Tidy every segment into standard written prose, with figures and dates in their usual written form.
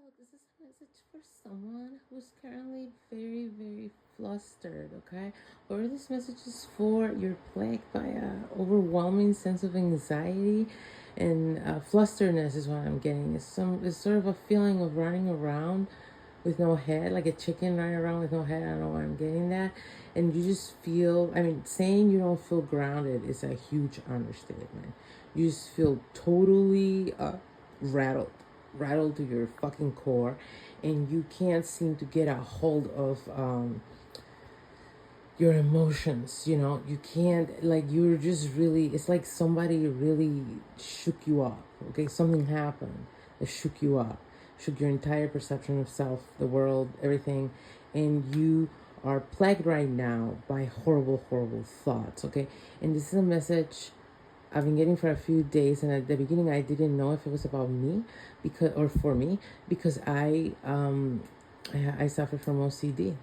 This is a message for someone who's currently very, very flustered, okay? Or this message is for you're plagued by a overwhelming sense of anxiety and flusterness is what I'm getting. It's sort of a feeling of running around with no head, like a chicken running around with no head. I don't know why I'm getting that. And you just feel, I mean, saying you don't feel grounded is a huge understatement. You just feel totally rattled, rattled to your fucking core, and you can't seem to get a hold of your emotions. You can't, like, you're just really, it's like somebody really shook you up. Okay, something happened that shook you up, shook your entire perception of self, the world, everything, and you are plagued right now by horrible, horrible thoughts. Okay, and this is a message I've been getting for a few days, and at the beginning I didn't know if it was about me because, or for me, because I suffer from OCD.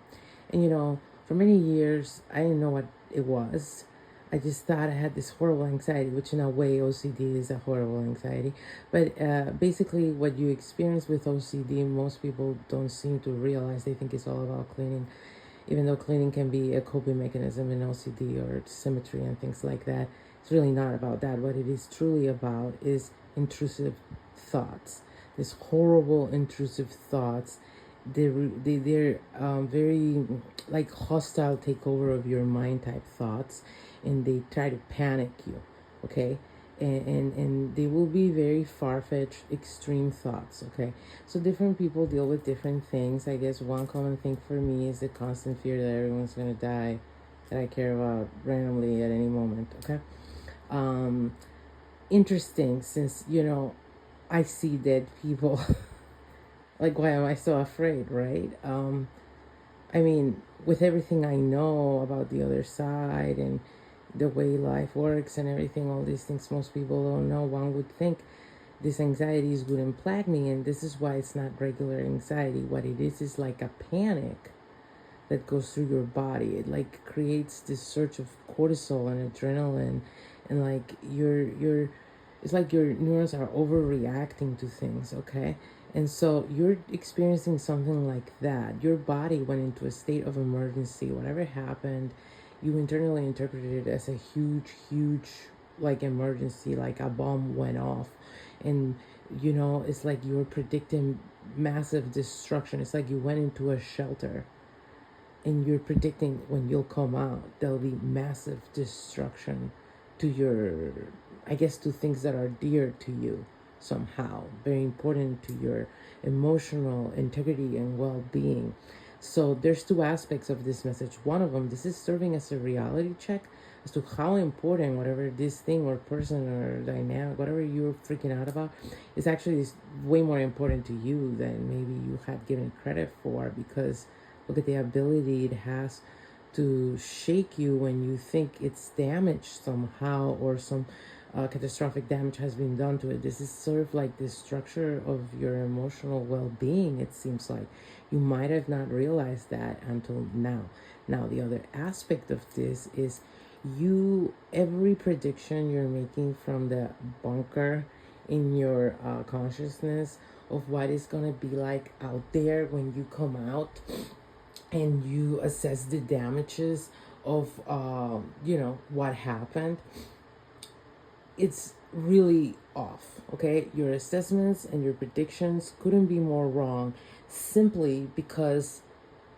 And for many years I didn't know what it was. I just thought I had this horrible anxiety, which in a way OCD is a horrible anxiety. But basically what you experience with OCD, most people don't seem to realize. They think it's all about cleaning, even though cleaning can be a coping mechanism in OCD or symmetry and things like that. It's really not about that. What it is truly about is intrusive thoughts. These horrible intrusive thoughts. They're very like hostile takeover of your mind type thoughts, and they try to panic you. Okay, and they will be very far-fetched extreme thoughts. Okay, so different people deal with different things. I guess one common thing for me is the constant fear that everyone's gonna die that I care about randomly at any moment. Okay, um interesting, since I see dead people. Like, why am I so afraid, right? I mean, with everything I know about the other side and the way life works and everything, all these things most people don't know, one would think this anxieties wouldn't plague me, and this is why it's not regular anxiety. What it is like a panic that goes through your body. It like creates this surge of cortisol and adrenaline, and like your it's like your neurons are overreacting to things. Okay, and so you're experiencing something like that. Your body went into a state of emergency. Whatever happened, you internally interpreted it as a huge like emergency, like a bomb went off. And it's like you were predicting massive destruction. It's like you went into a shelter and you're predicting when you'll come out, there'll be massive destruction to your, I guess, to things that are dear to you somehow, very important to your emotional integrity and well-being. So there's two aspects of this message. One of them, this is serving as a reality check as to how important whatever this thing or person or dynamic, whatever you're freaking out about, is actually way more important to you than maybe you had given it credit for. Because look at the ability it has to shake you when you think it's damaged somehow, or some catastrophic damage has been done to it. This is sort of like the structure of your emotional well-being. It seems like you might have not realized that until now. Now, the other aspect of this is every prediction you're making from the bunker in your consciousness of what is going to be like out there when you come out, and you assess the damages of what happened, it's really off. Okay, your assessments and your predictions couldn't be more wrong, simply because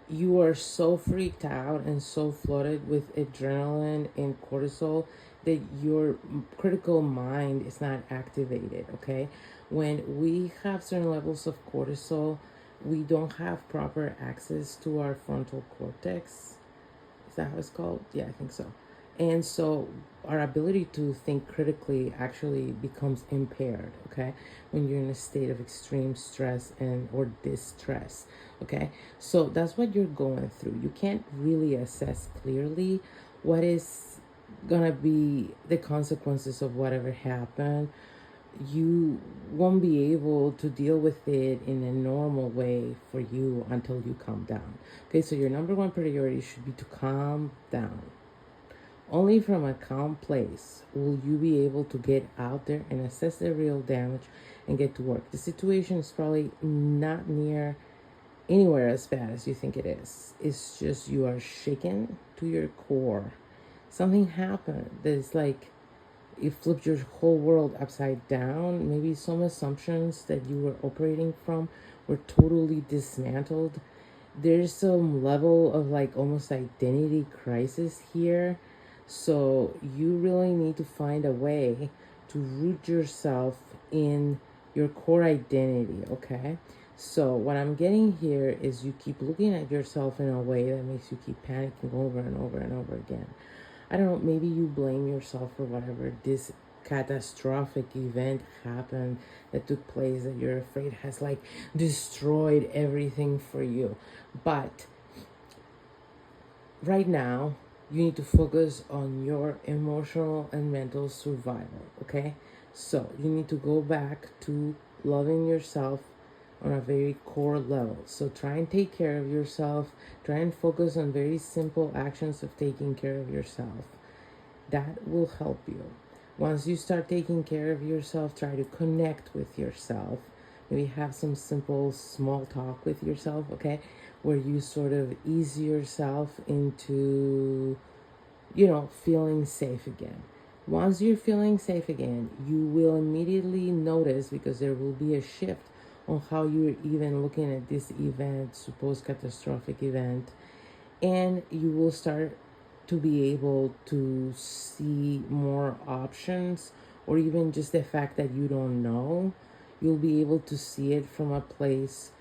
you are so freaked out and so flooded with adrenaline and cortisol that your critical mind is not activated. Okay, when we have certain levels of cortisol, we don't have proper access to our frontal cortex. Is that how it's called? Yeah, I think so. And so our ability to think critically actually becomes impaired. Okay, when you're in a state of extreme stress and or distress. Okay, so that's what you're going through. You can't really assess clearly what is gonna be the consequences of whatever happened. You won't be able to deal with it in a normal way for you until you calm down. Okay, so your number one priority should be to calm down. Only from a calm place will you be able to get out there and assess the real damage and get to work. The situation is probably not near anywhere as bad as you think it is. It's just you are shaken to your core. Something happened that is like it flipped your whole world upside down. Maybe some assumptions that you were operating from were totally dismantled. There's some level of like almost identity crisis here. So you really need to find a way to root yourself in your core identity, okay? So what I'm getting here is you keep looking at yourself in a way that makes you keep panicking over and over and over again. I don't know, maybe you blame yourself for whatever this catastrophic event happened that took place that you're afraid has like destroyed everything for you. But right now, you need to focus on your emotional and mental survival, okay? So you need to go back to loving yourself on a very core level. So try and take care of yourself. Try and focus on very simple actions of taking care of yourself. That will help you. Once you start taking care of yourself, try to connect with yourself. Maybe have some simple small talk with yourself, okay? Where you sort of ease yourself into, feeling safe again. Once you're feeling safe again, you will immediately notice, because there will be a shift on how you're even looking at this event, supposed catastrophic event, and you will start to be able to see more options, or even just the fact that you don't know, you'll be able to see it from a place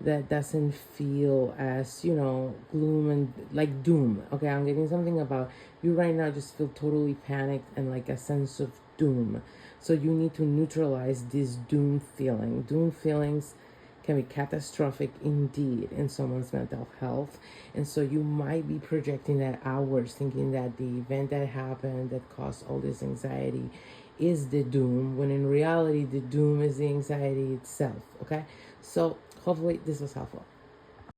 that doesn't feel as, gloom and like doom. Okay, I'm getting something about you right now, just feel totally panicked and like a sense of doom. So you need to neutralize this doom feeling. Doom feelings can be catastrophic indeed in someone's mental health. And so you might be projecting that outwards, thinking that the event that happened that caused all this anxiety is the doom, when in reality, the doom is the anxiety itself. Okay? So hopefully this was helpful.